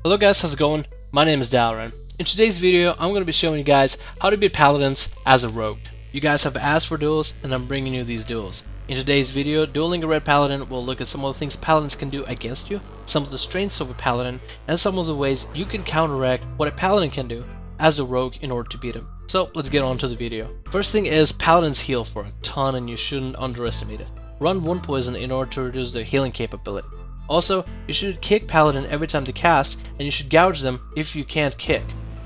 Hello guys, how's it going? My name is Dalren. In today's video, I'm going to be showing you guys how to beat Paladins as a rogue. You guys have asked for duels, and I'm bringing you these duels. In today's video, Dueling a Ret Paladin will look at some of the things Paladins can do against you, some of the strengths of a Paladin, and some of the ways you can counteract what a Paladin can do as a rogue in order to beat him. So let's get on to the video. First thing is, Paladins heal for a ton and you shouldn't underestimate it. Run 1 poison in order to reduce their healing capability. Also, you should kick Paladin every time they cast, and you should gouge them if you can't kick.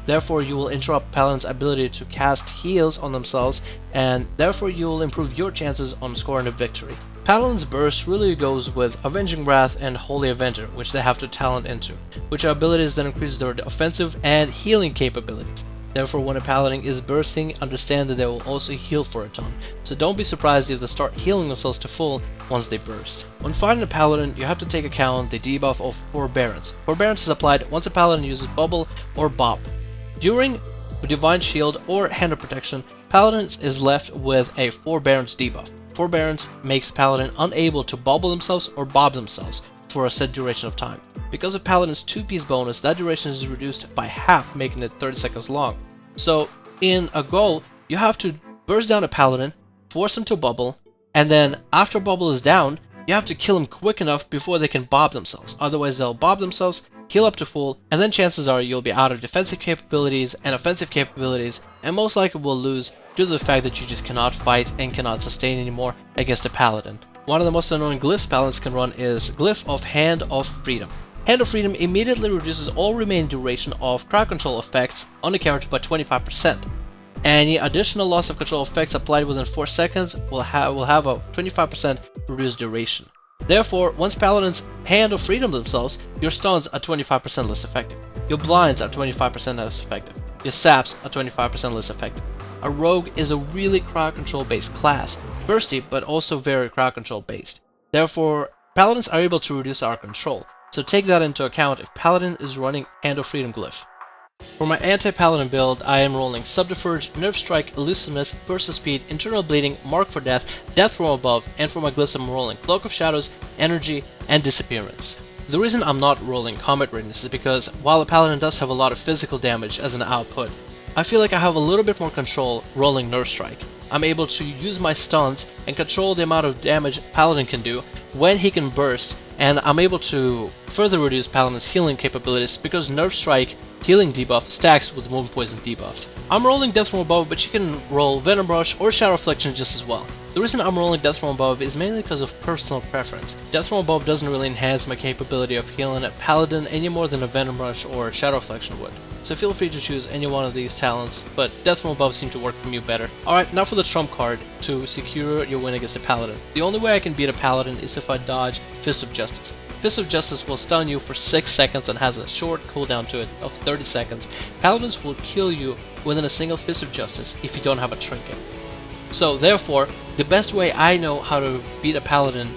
Therefore, you will interrupt Paladin's ability to cast heals on themselves, and therefore you will improve your chances on scoring a victory. Paladin's burst really goes with Avenging Wrath and Holy Avenger, which they have to talent into, which are abilities that increase their offensive and healing capabilities. Therefore, when a Paladin is bursting, understand that they will also heal for a ton, so don't be surprised if they start healing themselves to full once they burst. When fighting a Paladin, you have to take account the debuff of Forbearance. Forbearance is applied once a Paladin uses Bubble or Bop. During Divine Shield or Hand of Protection, Paladin is left with a Forbearance debuff. Forbearance makes Paladin unable to bubble themselves or bob themselves for a set duration of time. Because of Paladin's 2-piece bonus, that duration is reduced by half, making it 30 seconds long. So, in a goal, you have to burst down a Paladin, force them to bubble, and then after bubble is down, you have to kill them quick enough before they can bob themselves. Otherwise, they'll bob themselves, heal up to full, and then chances are you'll be out of defensive capabilities and offensive capabilities, and most likely will lose due to the fact that you just cannot fight and cannot sustain anymore against a Paladin. One of the most annoying glyphs Paladins can run is Glyph of Hand of Freedom. Hand of Freedom immediately reduces all remaining duration of crowd control effects on the character by 25%. Any additional loss of control effects applied within 4 seconds will have a 25% reduced duration. Therefore, once Paladins Hand of Freedom themselves, your stuns are 25% less effective. Your blinds are 25% less effective. Your saps are 25% less effective. A rogue is a really crowd control based class, bursty but also very crowd control based. Therefore, Paladins are able to reduce our control, so take that into account if Paladin is running Hand of Freedom Glyph. For my anti-Paladin build, I am rolling Subterfuge, Nerve Strike, Elusiveness, Burst of Speed, Internal Bleeding, Mark for Death, Death from Above, and for my glyphs I'm rolling Cloak of Shadows, Energy, and Disappearance. The reason I'm not rolling Combat Readiness is because while a Paladin does have a lot of physical damage as an output, I feel like I have a little bit more control rolling Nerve Strike. I'm able to use my stuns and control the amount of damage Paladin can do when he can burst, and I'm able to further reduce Paladin's healing capabilities because Nerve Strike healing debuff stacks with Wound Poison debuff. I'm rolling Death from Above, but you can roll Venom Rush or Shadow Affliction just as well. The reason I'm rolling Death from Above is mainly because of personal preference. Death from Above doesn't really enhance my capability of healing a Paladin any more than a Venom Rush or Shadow Affliction would. So feel free to choose any one of these talents, but Death from Above seems to work for you better. Alright, now for the trump card to secure your win against a Paladin. The only way I can beat a Paladin is if I dodge Fist of Justice. Fist of Justice will stun you for 6 seconds and has a short cooldown to it of 30 seconds. Paladins will kill you within a single Fist of Justice if you don't have a trinket. So therefore, the best way I know how to beat a Paladin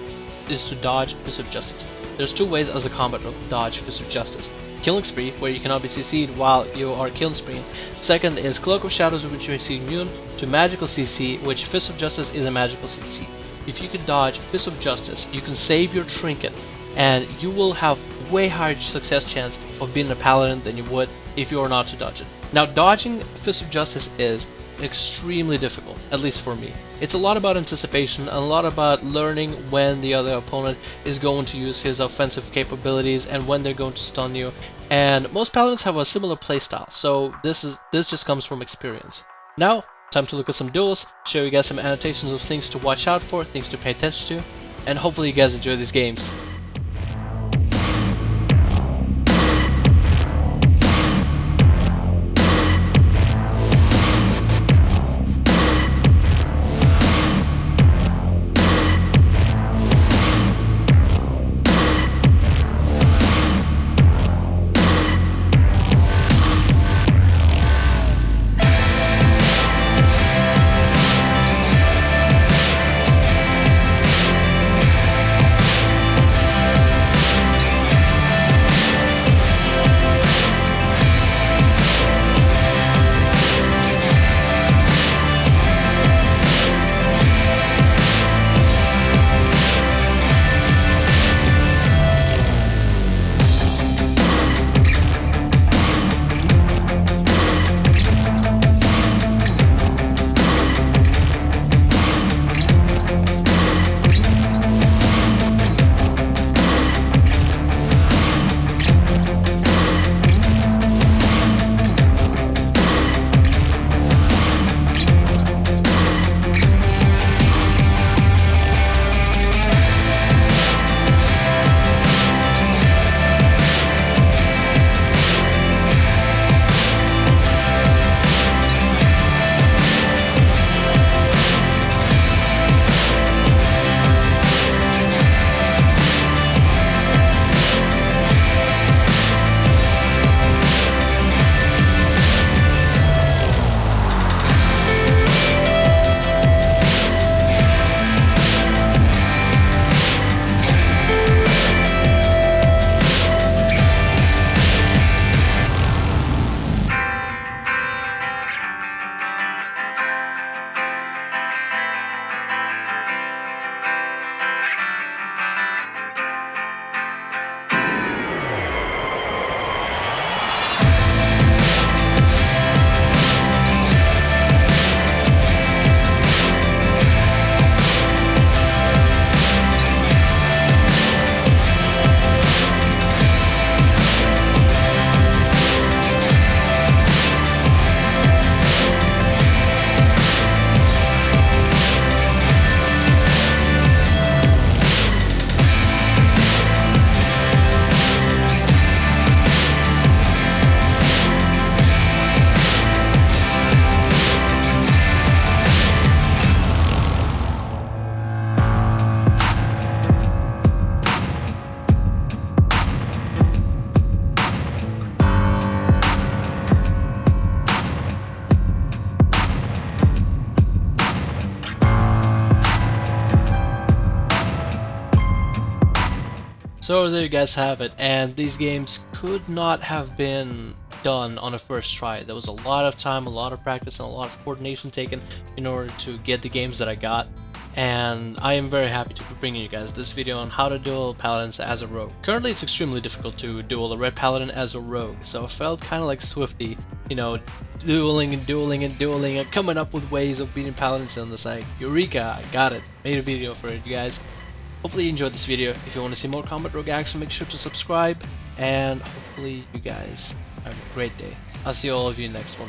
is to dodge Fist of Justice. There's 2 ways as a combat to dodge Fist of Justice. Killing Spree, where you cannot be CC'd while you are killing spree. Second is Cloak of Shadows, which makes you immune to magical CC, which Fist of Justice is a magical CC. If you can dodge Fist of Justice, you can save your trinket, and you will have way higher success chance of being a Paladin than you would if you were not to dodge it. Now, dodging Fist of Justice is extremely difficult, at least for me. It's a lot about anticipation and a lot about learning when the other opponent is going to use his offensive capabilities and when they're going to stun you, and most Paladins have a similar playstyle, so this just comes from experience. Now, time to look at some duels, show you guys some annotations of things to watch out for, things to pay attention to, and hopefully you guys enjoy these games. So there you guys have it, and these games could not have been done on a first try. There was a lot of time, a lot of practice, and a lot of coordination taken in order to get the games that I got. And I am very happy to be bringing you guys this video on how to duel paladins as a rogue. Currently it's extremely difficult to duel a red paladin as a rogue, so I felt kind of like Swifty, you know, dueling and dueling and dueling and coming up with ways of beating paladins, and it's like, eureka, I got it, made a video for it, you guys. Hopefully you enjoyed this video. If you want to see more combat rogue action, make sure to subscribe, and hopefully you guys have a great day. I'll see all of you in the next one.